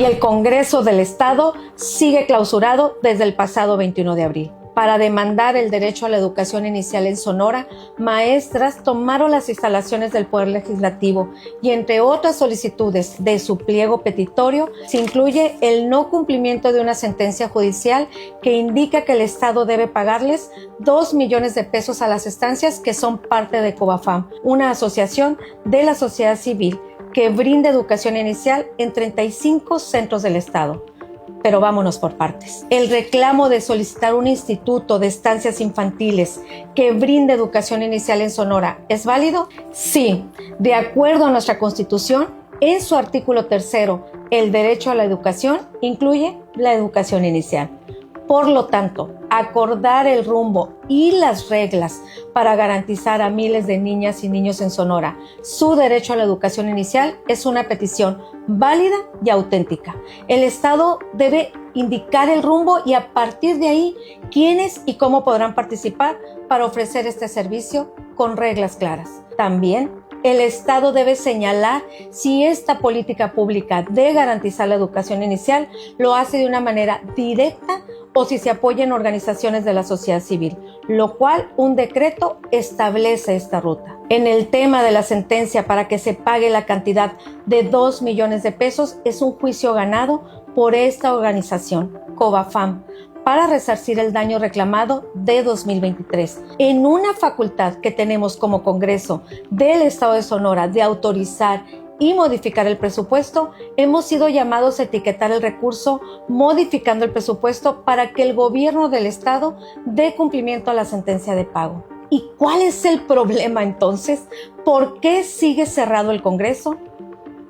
y el Congreso del Estado sigue clausurado desde el pasado 21 de abril. Para demandar el derecho a la educación inicial en Sonora, maestras tomaron las instalaciones del Poder Legislativo y entre otras solicitudes de su pliego petitorio se incluye el no cumplimiento de una sentencia judicial que indica que el Estado debe pagarles 2 millones de pesos a las estancias que son parte de COBAFAM, una asociación de la sociedad civil que brinda educación inicial en 35 centros del Estado. Pero vámonos por partes. El reclamo de solicitar un instituto de estancias infantiles que brinde educación inicial en Sonora, ¿es válido? Sí, de acuerdo a nuestra Constitución, en su artículo 3, el derecho a la educación incluye la educación inicial. Por lo tanto, acordar el rumbo y las reglas para garantizar a miles de niñas y niños en Sonora su derecho a la educación inicial es una petición válida y auténtica. El Estado debe indicar el rumbo y a partir de ahí quiénes y cómo podrán participar para ofrecer este servicio con reglas claras. También el Estado debe señalar si esta política pública de garantizar la educación inicial lo hace de una manera directa o si se apoya en organizaciones de la sociedad civil, lo cual un decreto establece esta ruta. En el tema de la sentencia para que se pague la cantidad de 2 millones de pesos es un juicio ganado por esta organización, COBAFAM, para resarcir el daño reclamado de 2023. En una facultad que tenemos como Congreso del Estado de Sonora de autorizar y modificar el presupuesto, hemos sido llamados a etiquetar el recurso modificando el presupuesto para que el gobierno del Estado dé cumplimiento a la sentencia de pago. ¿Y cuál es el problema entonces? ¿Por qué sigue cerrado el Congreso?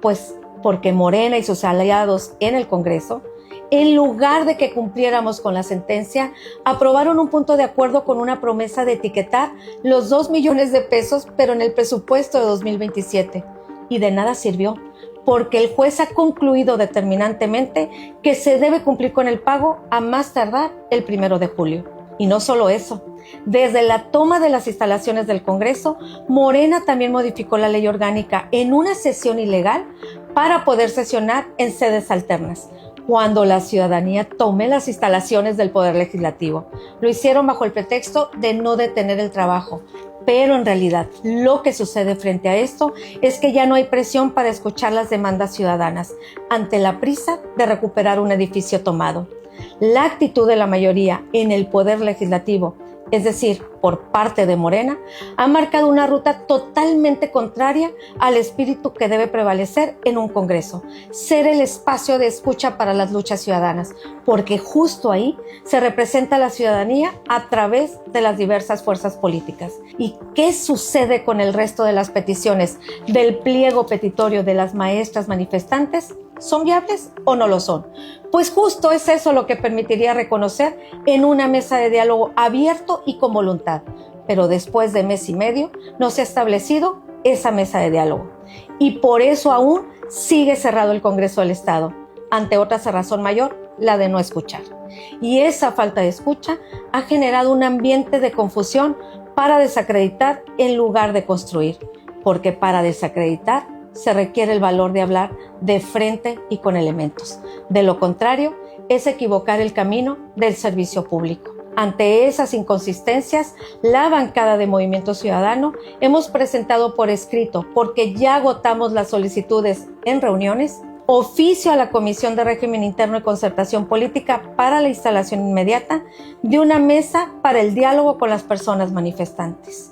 Pues porque Morena y sus aliados en el Congreso, en lugar de que cumpliéramos con la sentencia, aprobaron un punto de acuerdo con una promesa de etiquetar los 2 millones de pesos, pero en el presupuesto de 2027. Y de nada sirvió, porque el juez ha concluido determinantemente que se debe cumplir con el pago a más tardar el 1 de julio. Y no solo eso, desde la toma de las instalaciones del Congreso, Morena también modificó la ley orgánica en una sesión ilegal para poder sesionar en sedes alternas, cuando la ciudadanía tome las instalaciones del Poder Legislativo. Lo hicieron bajo el pretexto de no detener el trabajo. Pero en realidad, lo que sucede frente a esto es que ya no hay presión para escuchar las demandas ciudadanas ante la prisa de recuperar un edificio tomado. La actitud de la mayoría en el Poder Legislativo, es decir, por parte de Morena, ha marcado una ruta totalmente contraria al espíritu que debe prevalecer en un Congreso, ser el espacio de escucha para las luchas ciudadanas, porque justo ahí se representa a la ciudadanía a través de las diversas fuerzas políticas. ¿Y qué sucede con el resto de las peticiones del pliego petitorio de las maestras manifestantes? ¿Son viables o no lo son? Pues justo es eso lo que permitiría reconocer en una mesa de diálogo abierto y con voluntad. Pero después de mes y medio no se ha establecido esa mesa de diálogo. Y por eso aún sigue cerrado el Congreso del Estado, ante otra razón mayor, la de no escuchar. Y esa falta de escucha ha generado un ambiente de confusión para desacreditar en lugar de construir. Porque para desacreditar se requiere el valor de hablar de frente y con elementos. De lo contrario, es equivocar el camino del servicio público. Ante esas inconsistencias, la bancada de Movimiento Ciudadano hemos presentado por escrito, porque ya agotamos las solicitudes en reuniones, oficio a la Comisión de Régimen Interno y Concertación Política para la instalación inmediata de una mesa para el diálogo con las personas manifestantes.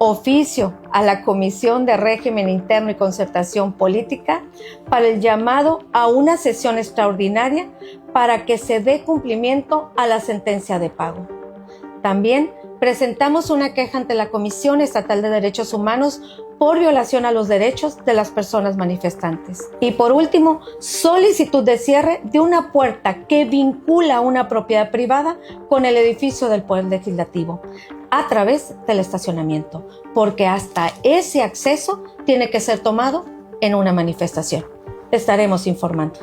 Oficio a la Comisión de Régimen Interno y Concertación Política para el llamado a una sesión extraordinaria para que se dé cumplimiento a la sentencia de pago. También presentamos una queja ante la Comisión Estatal de Derechos Humanos por violación a los derechos de las personas manifestantes. Y por último, solicitud de cierre de una puerta que vincula una propiedad privada con el edificio del Poder Legislativo a través del estacionamiento, porque hasta ese acceso tiene que ser tomado en una manifestación. Te estaremos informando.